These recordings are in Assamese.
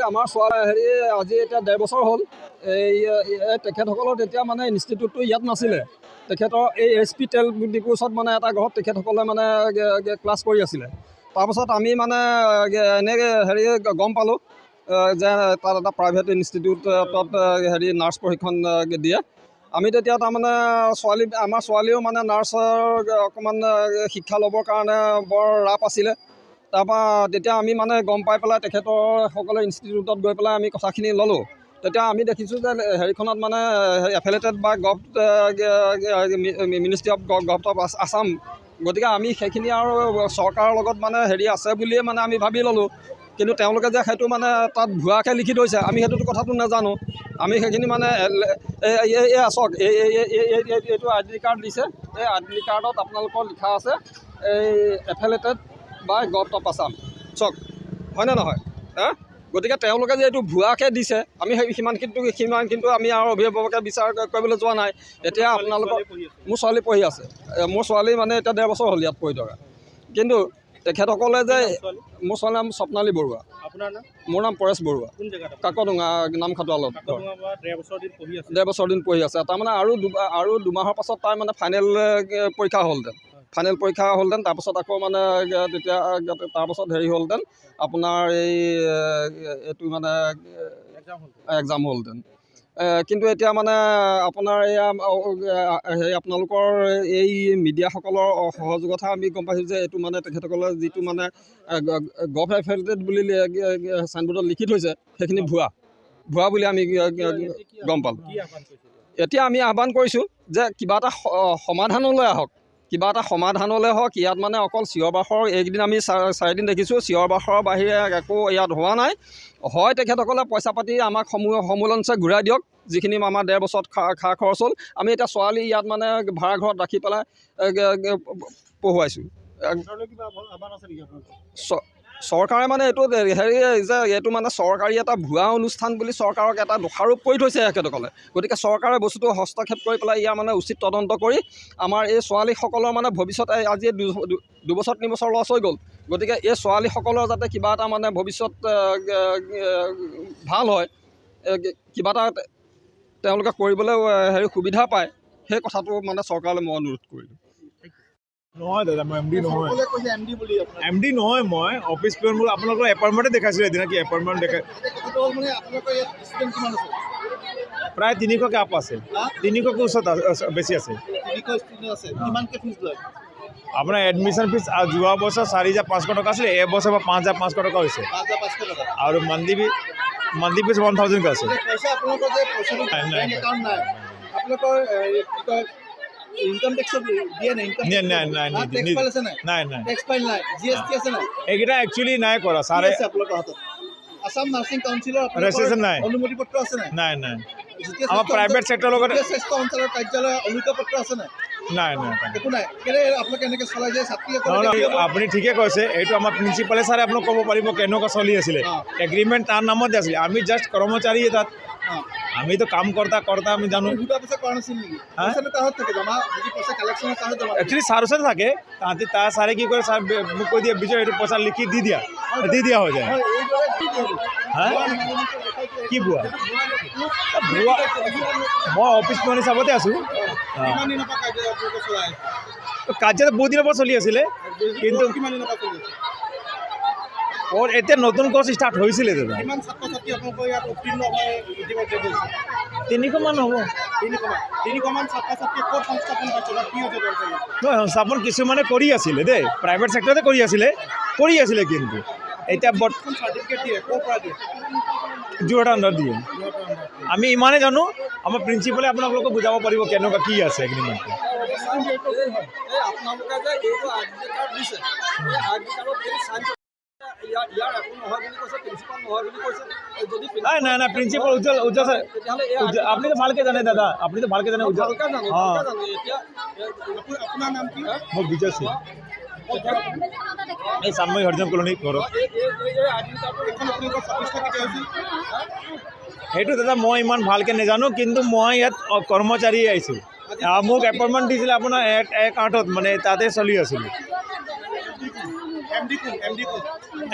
আমাৰ আজি এতিয়া 1.5 বছৰ হ'ল। তেখেতসকলৰ তেতিয়া মানে ইনষ্টিটিউটটো ইয়াত নাছিলে। তেখেতৰ এই SP তেল ডিপুৰ ওচৰত মানে এটা ঘৰত তেখেতসকলে মানে ক্লাছ কৰি আছিলে। তাৰপাছত আমি মানে এনেকৈ গম পালোঁ যে তাত এটা প্ৰাইভেট ইনষ্টিটিউটত নাৰ্ছ প্ৰশিক্ষণ দিয়ে। আমি তেতিয়া তাৰমানে আমাৰ ছোৱালীও মানে নাৰ্ছৰ অকণমান শিক্ষা ল'বৰ কাৰণে বৰ ৰাপ আছিলে। তাৰপৰা তেতিয়া আমি মানে গম পাই পেলাই তেখেতৰ সকলো ইনষ্টিটিউটত গৈ পেলাই আমি কথাখিনি ল'লোঁ। তেতিয়া আমি দেখিছোঁ যে হেৰিখনত মানে এফিলেটেড বা ministry of government of Assam. গতিকে আমি সেইখিনি আৰু চৰকাৰৰ লগত মানে আছে বুলিয়ে মানে আমি ভাবি ল'লোঁ। কিন্তু তেওঁলোকে যে সেইটো মানে তাত ভুৱাকৈ লিখি থৈছে, আমি সেইটোতো কথাটো নাজানো। আমি সেইখিনি মানে চাওক এইটো আইডেণ্টি কাৰ্ড দিছে। এই আইডেণ্টি কাৰ্ডত আপোনালোকৰ লিখা আছে এই affiliated by government of Assam. চাওক হয়নে নহয়? গতিকে তেওঁলোকে যে এইটো ভুৱাকৈ দিছে, আমি সিমান কিন্তু আমি আৰু অভিভাৱকে বিচাৰ কৰিবলৈ যোৱা নাই। এতিয়া আপোনালোকৰ মোৰ ছোৱালী পঢ়ি আছে। মোৰ ছোৱালী মানে এতিয়া 1.5 বছৰ হ'ল ইয়াত পঢ়ি থকা। কিন্তু তেখেতসকলে যে মোৰ ছোৱালীৰ নাম স্বপ্নালী বৰুৱা। মোৰ নাম পৰেশ বৰুৱা। কাকডোঙা নামখাটোৱালত 1.5 বছৰ দিন পঢ়ি আছে। তাৰমানে আৰু 2 মাহৰ পাছত তাই মানে ফাইনেল পৰীক্ষা হ'লহেঁতেন। তাৰপাছত আকৌ মানে তেতিয়া তাৰপাছত হ'লহেঁতেন আপোনাৰ এইটো মানে এক্সাম হ'লহেঁতেন। কিন্তু এতিয়া মানে আপোনাৰ আপোনালোকৰ এই মিডিয়াসকলৰ সহযোগতহে আমি গম পাইছোঁ যে এইটো মানে তেখেতসকলে যিটো মানে গভ এফিলেটেড বুলি চাইনবোৰ্ডত লিখি থৈছে সেইখিনি ভুৱা বুলি আমি গম পালোঁ। এতিয়া আমি আহ্বান কৰিছোঁ যে কিবা এটা সমাধানলৈ আহক। ইয়াত মানে অকল চিঞৰ বাখৰ এইকেইদিন আমি 4 দিন দেখিছোঁ। চিঞৰ বাখৰৰ বাহিৰে একো ইয়াত হোৱা নাই। হয় তেখেতসকলে পইচা পাতি আমাক সমূলঞ্চে ঘূৰাই দিয়ক, যিখিনি আমাৰ 1.5 বছৰত খা খৰচ হ'ল। আমি এতিয়া ছোৱালী ইয়াত মানে ভাড়া ঘৰত ৰাখি পেলাই পঢ়ুৱাইছোঁ। চৰকাৰে মানে এইটো যে এইটো মানে চৰকাৰী এটা ভুৱা অনুষ্ঠান বুলি চৰকাৰক এটা দোষাৰোপ কৰি থৈছে এখেতসকলে। গতিকে চৰকাৰে বস্তুটো হস্তক্ষেপ কৰি পেলাই ইয়াৰ মানে উচিত তদন্ত কৰি আমাৰ এই ছোৱালীসকলৰ মানে ভৱিষ্যত আজি 2 বছৰ 3 বছৰ লছ হৈ গ'ল। গতিকে এই ছোৱালীসকলৰ যাতে কিবা এটা মানে ভৱিষ্যত ভাল হয়, কিবা এটা তেওঁলোকে কৰিবলৈ সুবিধা পায়, সেই কথাটো মানে চৰকাৰলৈ মই অনুৰোধ কৰিলোঁ। নহয় দাদা, মই MD নহয়। MD নহয়, মই অফিচ প্লেন মোৰ আপোনালোকৰ এপইণ্টমেণ্টে দেখাইছিলোঁ এদিন। কি এপইণ্টমেণ্ট দেখাই প্ৰায় 300কে আপ আছে। 300কে ওচৰত বেছি আছে। আপোনাৰ এডমিশ্যন ফিজ যোৱা বছৰ 4,500 টকা আছিলে, এবছৰ 5,500 টকা হৈছে। আৰু মান্থলি ফিজ 1,000কে আছে। ইনকাম টেক্স দিয়ে নাই? এইকেইটা একচুৱেলি নাই কৰা ছাৰে। আসাম নাৰ্ছিং কাউন্সিলৰ অনুমতি পত্ৰ আছে নাই? নাই। আমাৰ প্ৰাইভেট ছেক্টৰৰ লগত স্বাস্থ্য অঞ্চলৰ কাৰ্যালয়ৰ অনুমতি পত্ৰ আছে নাই? নাই। একো নাই। আপোনালোকে এনেকৈ চলাই যায় ছাত্ৰী? আপুনি ঠিকে কৈছে। এইটো আমাৰ প্ৰিন্সিপালে ছাৰে আপোনাক ক'ব পাৰিব কেনেকুৱা চলি আছিলে। এগ্ৰিমেণ্ট তাৰ নামতে আছিলে, আমি জাষ্ট কৰ্মচাৰী তাত। আমিতো কাম কৰ্তা আমি জানো। একচুৱেলি ছাৰ ওচৰতে থাকে। তাহাঁতি তাৰ ছাৰে কি কৰে, ছাৰ মোক কৈ দিয়ে বিজয় এইটো পইচা লিখি দি দিয়া হৈ যায়। কি ভুৱা? মই অফিচ লোন হিচাপতে আছোঁ। কাৰ্যত বহুত দিনৰ পৰা চলি আছিলে, কিন্তু এতিয়া নতুন কৰ্চ ষ্টাৰ্ট হৈছিলে দাদা। 300 মান হ'ব। সংস্থাপন কিছুমানে কৰি আছিলে দেই, প্ৰাইভেট ছেক্টৰতে কৰি আছিলে কিন্তু এতিয়া যোৰহাট আণ্ডাৰ দিয়ে। আমি ইমানেই জানো, আমাৰ প্ৰিন্সিপালে আপোনালোকক বুজাব পাৰিব কেনেকুৱা কি আছে এগ্ৰিমেণ্টটো। নাই প্ৰিন্সিপাল উজ্জ্বল আপুনিতো ভালকে জানে দাদা, আপুনিতো ভালকে জানে উজ্জ্বল। মই বিজয় সিং, এই চানময় হৰিজন কলনী ঘৰত। সেইটো দাদা মই ইমান ভালকে নাজানো, কিন্তু মই ইয়াত কৰ্মচাৰী আহিছোঁ। মোক এপইণ্টমেণ্ট দিছিলে আপোনাৰ 1/8 মানে তাতে চলি আছিলোঁ।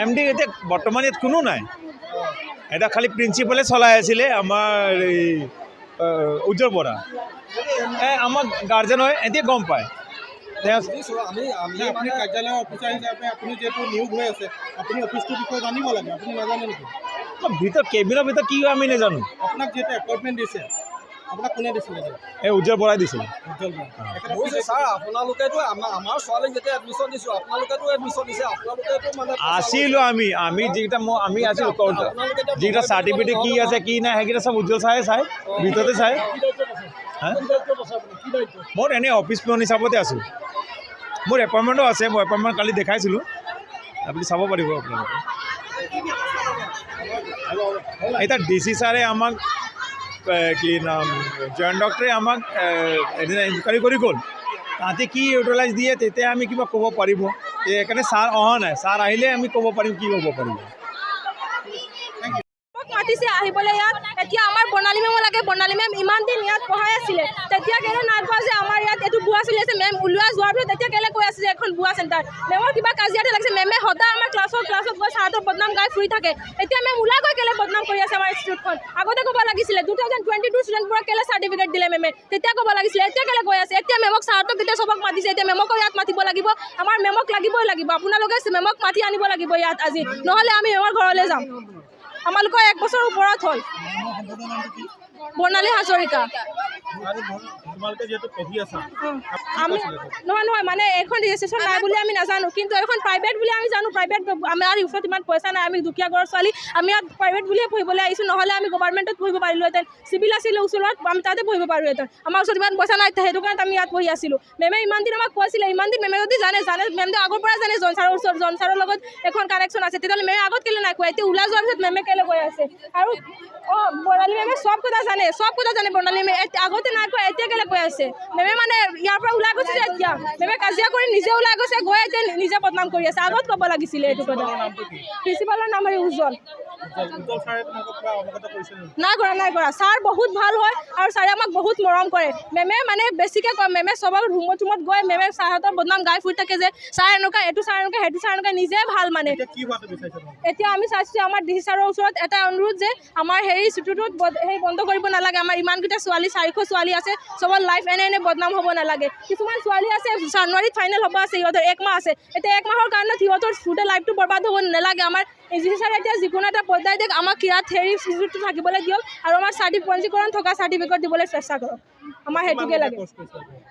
MD এতিয়া বৰ্তমান ইয়াত কোনো নাই। এটা খালি প্ৰিন্সিপালে চলাই আছিলে আমাৰ এই উজ্জ্বল বৰা আমাৰ গাৰ্জেন হয় এতিয়া গম পায় আপুনি কাৰ্যালয়ৰ অফিচাৰ হিচাপে আপুনি যিহেতু নিয়োগ হৈ আছে আপুনি অফিচটোৰ বিষয়ে জানিব লাগে আপুনি নাজানে নেকি ভিতৰত কেবিনৰ ভিতৰত কি হয় আমি নাজানো আপোনাক যিহেতু এপইণ্টমেণ্ট দিছে আপোনাক কোনে দিছিলে এই উজ্জ্বল বৰাই দিছিলে ছাৰ আপোনালোকেতো আমাৰ ছোৱালীক যেতিয়া এডমিশ্যন দিছোঁ আপোনালোকেতো এডমিশ্যন দিছে আপোনালোকেতো মানে আছিলোঁ আমি যিকেইটা আমি আছিলোঁ যিকেইটা চাৰ্টিফিকেট কি আছে কি নাই সেইকেইটা চব উজ্জ্বল চাই ভিতৰতে চাই মোৰ এনেই অফিচ পিয়ন হিচাপতে আছোঁ মোৰ এপইণ্টমেণ্টো আছে মই এপইণ্টমেণ্ট কালি দেখাইছিলোঁ আপুনি চাব পাৰিব আপোনালোকে এতিয়া DC ছাৰে আমাক কি নাম জইণ্ট ডক্টৰে আমাক এদিন ইনকুৱাৰী কৰি গ'ল তাহাঁতে কি ইউটিলাইজ দিয়ে তেতিয়া আমি কিবা ক'ব পাৰিব সেইকাৰণে ছাৰ অহা নাই ছাৰ আহিলে আমি ক'ব পাৰিম কি হ'ব পাৰিব মাতিছে আহিবলৈ ইয়াত এতিয়া আমাৰ বৰ্ণালী মেম লাগে বৰ্ণালী মেম ইমান দিন ইয়াত পঢ়াই আছিলে তেতিয়া কেলে নাই কোৱা যে আমাৰ ইয়াত এইটো বুৱা চলি আছে মেম ওলোৱা যোৱাৰ পিছত তেতিয়া কেলে কৈ আছে যে এখন বুৱা চেণ্টাৰ মেমৰ কিবা কাজিয়াতে লাগিছে মেমে সদায় আমাৰ ক্লাছত গৈ ছাৰহঁতৰ বদনাম গাই ফুৰি থাকে এতিয়া মেম ওলাই গৈ কেলে বদনাম কৰি আছে আমাৰ ইনষ্টিটিউটখন আগতে ক'ব লাগিছিলে 2022 ষ্টুডেণ্টবোৰক কেলে চাৰ্টিফিকেট দিলে মেমে তেতিয়া ক'ব লাগিছিলে এতিয়া কেলে কৈ আছে এতিয়া মেমক ছাৰহঁতক তেতিয়া চবক মাতিছে এতিয়া মেমকো ইয়াত মাতিব লাগিব আমাৰ মেমক লাগিবই লাগিব আপোনালোকে মেমক মাতি আনিব লাগিব ইয়াত আজি নহ'লে আমি মেমৰ ঘৰলৈ যাম আমালোকৰ 1 বছৰৰ ওপৰত হ'ল বৰ্ণালী হাজৰিকা আমি নহয় মানে এখন ৰেজিষ্ট্ৰেশ্যন নাই বুলি আমি নাজানো কিন্তু এখন প্ৰাইভেট বুলি আমি জানো প্ৰাইভেট আমাৰ ওচৰত ইমান পইচা নাই আমি দুখীয়া ঘৰৰ ছোৱালী আমি ইয়াত প্ৰাইভেট বুলিয়ে পঢ়িবলৈ আহিছোঁ নহ'লে আমি গভৰ্ণমেণ্টত পঢ়িব পাৰিলোহেঁতেন চিভিল আছিলে ওচৰত আমি তাতে পঢ়িব পাৰোঁহেঁতেন আমাৰ ওচৰত ইমান পইচা নাই সেইটো কাৰণে আমি ইয়াত পঢ়ি আছিলোঁ মেমে ইমান দিন আমাক কৈছিলে ইমান দিন মেমে যদি জানে মেমটো আগৰ পৰা জানে জন ছাৰৰ ওচৰত জন ছাৰৰ লগত এখন কানেকশ্যন আছে তেতিয়াহ'লে মেমে আগত কেলে নাই কোৱা এতিয়া ওলাই যোৱাৰ পিছত মেমে কেলে কৈ আছে আৰু বৰ্ণালী মেমে চব কথা জানে বৰ্ণালী মেমে আগতে নাই কোৱা এতিয়া কেলে কৈ আছে মেমে মানে ইয়াৰ পৰা ওলাই গৈছে যে এতিয়া মেমে কাজিয়া কৰি নিজে ওলাই গৈছে গৈ এতিয়া নিজে বদনাম কৰি আছে আগত ক'ব লাগিছিলে এইটো কথা প্ৰিন্সিপালৰ নাম হয় উজ্জ্বল নাই কৰা ছাৰ বহুত ভাল হয় আৰু ছাৰে আমাক বহুত মৰম কৰে মেমে মানে বেছিকৈ কয় মেমে চবৰ ৰুমত গৈ মেমে ছাৰহঁতৰ বদনাম গাই ফুৰি থাকে যে ছাৰ এনেকুৱা এইটো ছাৰ এনেকুৱা সেইটো ছাৰ এনেকুৱা নিজে ভাল মানে এতিয়া আমি চাইছোঁ আমাৰ DC ছাৰৰ ওচৰত এটা অনুৰোধ যে আমাৰ হেৰি ইনষ্টিটিউটত বন্ধ কৰিব নালাগে আমাৰ ইমানকেইটা ছোৱালী 400 ছোৱালী আছে চবৰ লাইফ এনে বদনাম হ'ব নালাগে কিছুমান ছোৱালী আছে জানুৱাৰীত ফাইনেল হ'ব আছে সিহঁতৰ 1 মাহ আছে এতিয়া 1 মাহৰ কাৰণে সিহঁতৰ গোটেই লাইফটো বৰবাদ হ'ব নালাগে আমাৰ DC ছাৰে এতিয়া যিকোনো এটা পৰ্যায় দিয়ক আমাক ইয়াত হেৰি ইনষ্টিটিউটটো থাকিবলৈ দিয়ক আৰু আমাৰ পঞ্জীকৰণ থকা চাৰ্টিফিকেট দিবলৈ চেষ্টা কৰক আমাৰ সেইটোকে লাগে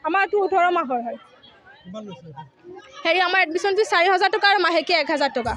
আমাৰটো 18 মাহৰ হয় হেৰি আমাৰ এডমিশ্যন ফিজ 4,000 টকা আৰু মাহেকীয়া 1,000 টকা